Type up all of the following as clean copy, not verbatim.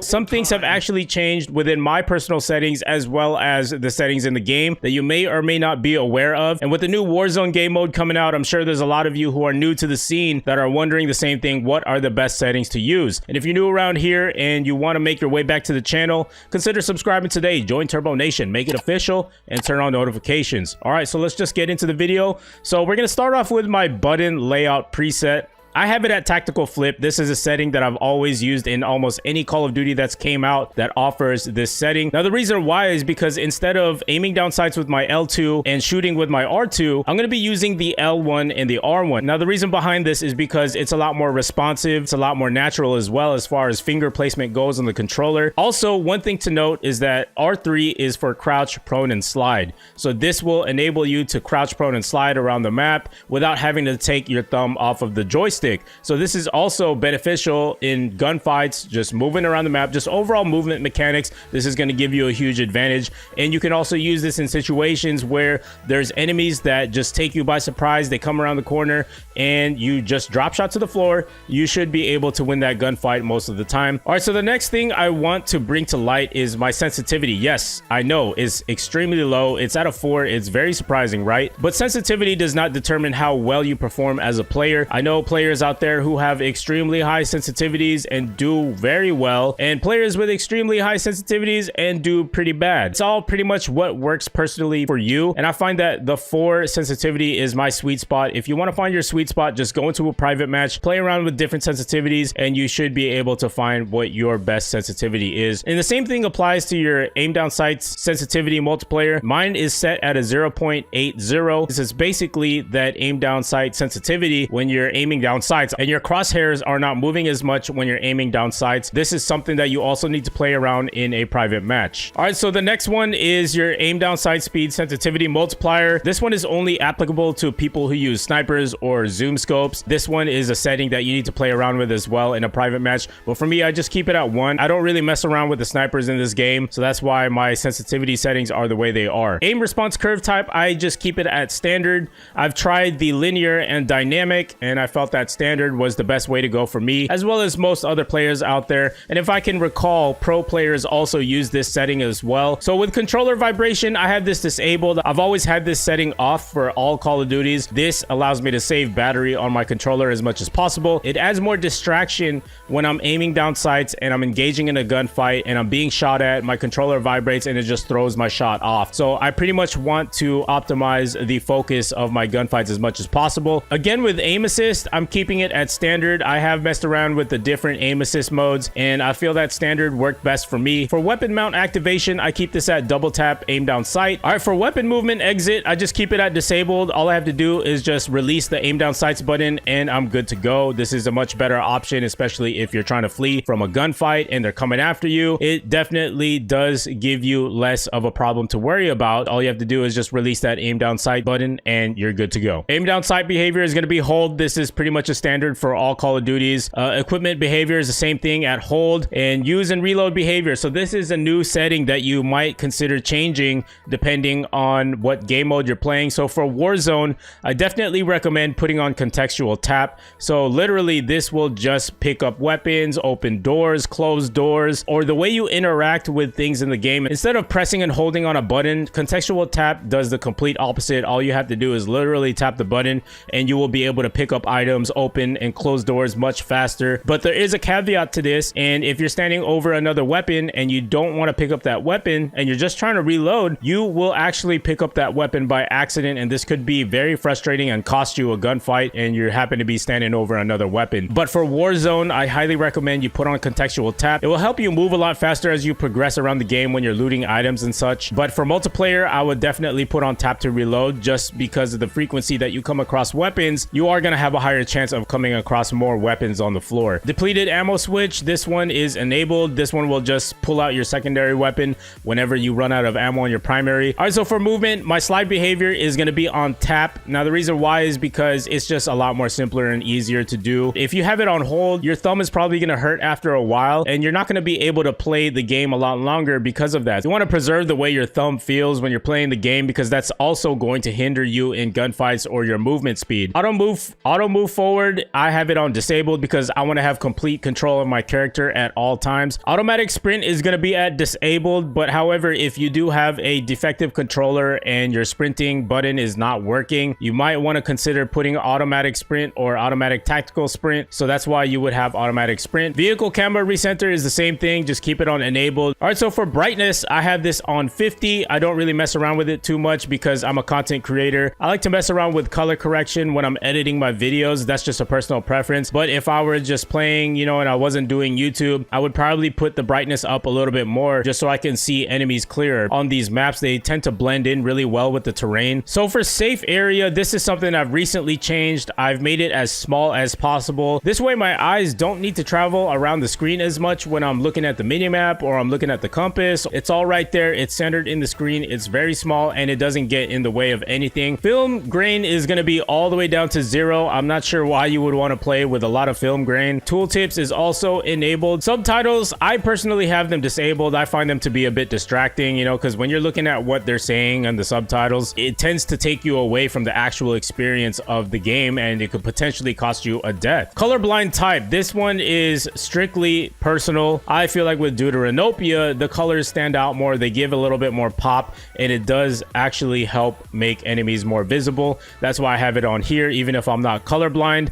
Some things have actually changed within my personal settings as well as the settings in the game that you may or may not be aware of. And with the new Warzone game mode coming out, I'm sure there's a lot of you who are new to the scene that are wondering the same thing. What are the best settings to use? And if you're new around here and you want to make your way back to the channel, consider subscribing today. Join Turbo Nation, make it official, and turn on notifications. All right, so let's just get into the video. So we're going to start off with my button layout preset. I have it at tactical flip. This is a setting that I've always used in almost any Call of Duty that's came out that offers this setting. Now, the reason why is because instead of aiming down sights with my L2 and shooting with my R2, I'm going to be using the L1 and the R1. Now, the reason behind this is because it's a lot more responsive. It's a lot more natural as well as far as finger placement goes on the controller. Also, one thing to note is that R3 is for crouch, prone, and slide. So this will enable you to crouch, prone, and slide around the map without having to take your thumb off of the joystick. So this is also beneficial in gunfights, just moving around the map, just overall movement mechanics. This is going to give you a huge advantage. And you can also use this in situations where there's enemies that just take you by surprise. They come around the corner and you just drop shot to the floor. You should be able to win that gunfight most of the time. All right, so the next thing I want to bring to light is my sensitivity. Yes, I know it's extremely low. It's at a 4. It's very surprising, right? But sensitivity does not determine how well you perform as a player. I know players out there who have extremely high sensitivities and do very well, and players with extremely high sensitivities and do pretty bad. It's all pretty much what works personally for you, and I find that the 4 sensitivity is my sweet spot. If you want to find your sweet spot, just go into a private match, play around with different sensitivities, and you should be able to find what your best sensitivity is. And the same thing applies to your aim down sights sensitivity multiplayer. Mine is set at a 0.80. This is basically that aim down sight sensitivity when you're aiming down sights and your crosshairs are not moving as much when you're aiming down sights. This is something that you also need to play around in a private match. All right, so the next one is your aim down sight speed sensitivity multiplier. This one is only applicable to people who use snipers or zoom scopes. This one is a setting that you need to play around with as well in a private match, but for me, I just keep it at 1. I don't really mess around with the snipers in this game, so that's why my sensitivity settings are the way they are. Aim response curve type, I just keep it at standard. I've tried the linear and dynamic, and I felt that standard was the best way to go for me, as well as most other players out there. And if I can recall, pro players also use this setting as well. So with controller vibration, I have this disabled. I've always had this setting off for all Call of Duties. This allows me to save battery on my controller as much as possible. It adds more distraction when I'm aiming down sights and I'm engaging in a gunfight and I'm being shot at. My controller vibrates and it just throws my shot off. So I pretty much want to optimize the focus of my gunfights as much as possible. Again, with aim assist, I'm keeping it at standard. I have messed around with the different aim assist modes and I feel that standard worked best for me. For weapon mount activation, I keep this at double tap aim down sight. All right, for weapon movement exit, I just keep it at disabled. All I have to do is just release the aim down sights button and I'm good to go. This is a much better option, especially if you're trying to flee from a gunfight and they're coming after you. It definitely does give you less of a problem to worry about. All you have to do is just release that aim down sight button and you're good to go. Aim down sight behavior is going to be hold. This is pretty much a standard for all Call of Duties. Equipment behavior is the same thing at hold, and use and reload behavior. So this is a new setting that you might consider changing depending on what game mode you're playing. So for Warzone, I definitely recommend putting on contextual tap. So literally this will just pick up weapons, open doors, close doors, or the way you interact with things in the game. Instead of pressing and holding on a button, contextual tap does the complete opposite. All you have to do is literally tap the button and you will be able to pick up items, open and close doors much faster. But there is a caveat to this, and if you're standing over another weapon and you don't want to pick up that weapon and you're just trying to reload, you will actually pick up that weapon by accident, and this could be very frustrating and cost you a gunfight and you happen to be standing over another weapon. But for Warzone, I highly recommend you put on contextual tap. It will help you move a lot faster as you progress around the game when you're looting items and such. But for multiplayer, I would definitely put on tap to reload, just because of the frequency that you come across weapons. You are going to have a higher chance of coming across more weapons on the floor. Depleted ammo switch, this one is enabled. This one will just pull out your secondary weapon whenever you run out of ammo on your primary. All right, so for movement, my slide behavior is going to be on tap. Now the reason why is because it's just a lot more simpler and easier to do. If you have it on hold, your thumb is probably going to hurt after a while and you're not going to be able to play the game a lot longer because of that. You want to preserve the way your thumb feels when you're playing the game, because that's also going to hinder you in gunfights or your movement speed. Auto move forward forward, I have it on disabled because I want to have complete control of my character at all times. Automatic sprint is going to be at disabled, but however, if you do have a defective controller and your sprinting button is not working, you might want to consider putting automatic sprint or automatic tactical sprint. So that's why you would have automatic sprint. Vehicle camera recenter is the same thing, just keep it on enabled. All right, so for brightness, I have this on 50. I don't really mess around with it too much because I'm a content creator. I like to mess around with color correction when I'm editing my videos. That's just a personal preference. But if I were just playing, you know, and I wasn't doing YouTube, I would probably put the brightness up a little bit more just so I can see enemies clearer. On these maps, they tend to blend in really well with the terrain. So for safe area, this is something I've recently changed. I've made it as small as possible. This way my eyes don't need to travel around the screen as much when I'm looking at the minimap or I'm looking at the compass. It's all right there. It's centered in the screen. It's very small and it doesn't get in the way of anything. Film grain is going to be all the way down to 0. I'm not sure why you would want to play with a lot of film grain. Tooltips is also enabled. Subtitles, I personally have them disabled. I find them to be a bit distracting, you know, because when you're looking at what they're saying on the subtitles, it tends to take you away from the actual experience of the game and it could potentially cost you a death. Colorblind type, this one is strictly personal. I feel like with Deuteranopia, the colors stand out more. They give a little bit more pop and it does actually help make enemies more visible. That's why I have it on here, even if I'm not colorblind.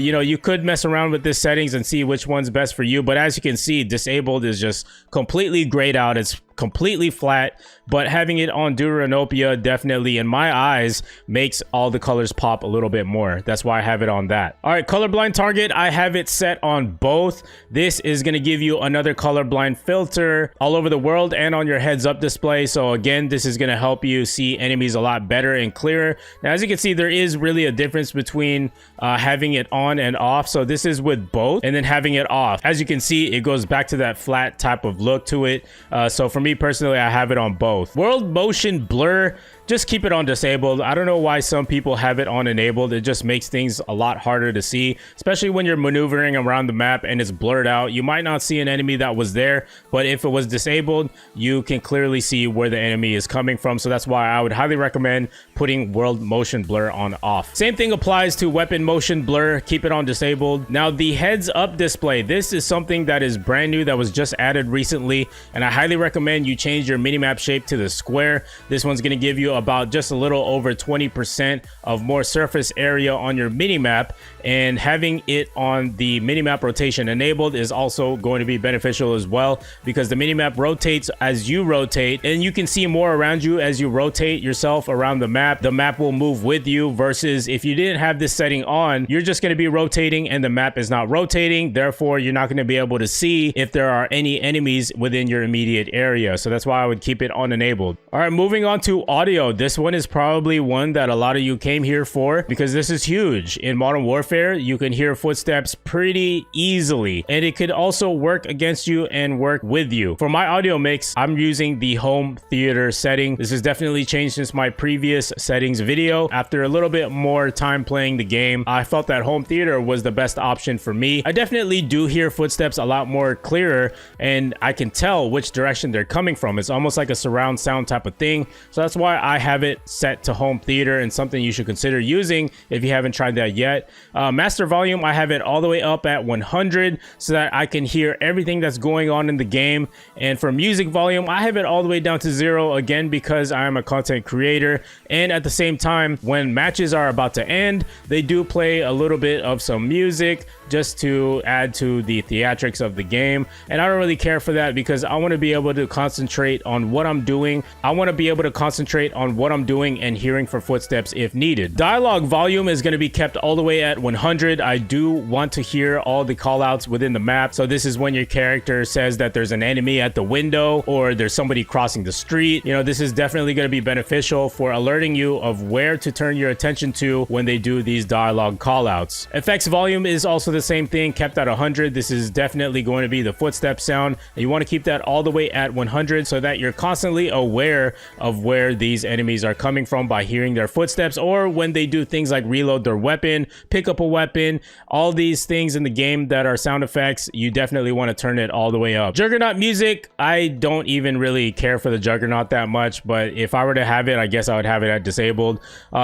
You know, you could mess around with this settings and see which one's best for you, but as you can see, disabled is just completely grayed out. It's completely flat, but having it on Deuteranopia definitely, in my eyes, makes all the colors pop a little bit more. That's why I have it on that. All right, colorblind target, I have it set on both. This is going to give you another colorblind filter all over the world and on your heads up display. So again, this is going to help you see enemies a lot better and clearer. Now, as you can see, there is really a difference between having it on and off. So this is with both and then having it off. As you can see, it goes back to that flat type of look to it. So for me personally, I have it on both. World motion blur, just keep it on disabled. I don't know why some people have it on enabled. It just makes things a lot harder to see, especially when you're maneuvering around the map and it's blurred out. You might not see an enemy that was there, but if it was disabled, you can clearly see where the enemy is coming from. So that's why I would highly recommend putting world motion blur on off. Same thing applies to weapon motion blur. Keep it on disabled. Now the heads up display, this is something that is brand new that was just added recently, and I highly recommend you change your minimap shape to the square. This one's going to give you about just a little over 20% of more surface area on your minimap, and having it on the minimap rotation enabled is also going to be beneficial as well, because the minimap rotates as you rotate and you can see more around you as you rotate yourself around the map. The map will move with you, versus if you didn't have this setting on, you're just going to be rotating and the map is not rotating. Therefore, you're not going to be able to see if there are any enemies within your immediate area. So that's why I would keep it on enabled. All right, moving on to audio. This one is probably one that a lot of you came here for, because this is huge. In Modern Warfare, you can hear footsteps pretty easily, and it could also work against you and work with you. For my audio mix, I'm using the home theater setting. This has definitely changed since my previous settings video. After a little bit more time playing the game, I felt that home theater was the best option for me. I definitely do hear footsteps a lot more clearer, and I can tell which direction they're coming from. It's almost like a surround sound type of thing. So that's why I have it set to home theater, and something you should consider using if you haven't tried that yet. Master volume, I have it all the way up at 100 so that I can hear everything that's going on in the game. And for music volume, I have it all the way down to 0, again because I am a content creator, and at the same time, when matches are about to end, they do play a little bit of some music just to add to the theatrics of the game. And I don't really care for that, because I want to be able to concentrate on what I'm doing. I want to be able to concentrate on what I'm doing and hearing for footsteps if needed. Dialogue volume is going to be kept all the way at 100. I do want to hear all the call outs within the map. So this is when your character says that there's an enemy at the window or there's somebody crossing the street. You know, this is definitely going to be beneficial for alerting you of where to turn your attention to when they do these dialogue call outs. Effects volume is also the the same thing, kept at 100. This is definitely going to be the footstep sound, and you want to keep that all the way at 100 so that you're constantly aware of where these enemies are coming from by hearing their footsteps, or when they do things like reload their weapon, pick up a weapon. All these things in the game that are sound effects, you definitely want to turn it all the way up. Juggernaut music, I don't even really care for the Juggernaut that much, but if I were to have it, I guess I would have it at disabled.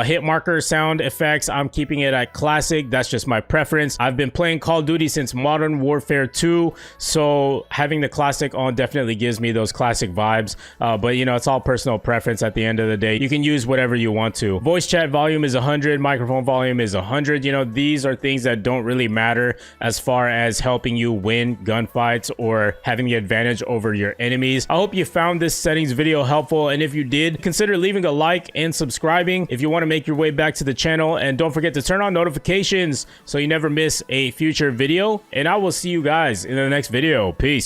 Hit marker sound effects, I'm keeping it at classic. That's just my preference. I've been playing Call of Duty since Modern Warfare 2, so having the classic on definitely gives me those classic vibes. But you know, it's all personal preference at the end of the day. You can use whatever you want to. Voice chat volume is 100, microphone volume is 100. You know, these are things that don't really matter as far as helping you win gunfights or having the advantage over your enemies. I hope you found this settings video helpful, and if you did, consider leaving a like and subscribing if you want to make your way back to the channel, and don't forget to turn on notifications so you never miss a future video, and I will see you guys in the next video. Peace.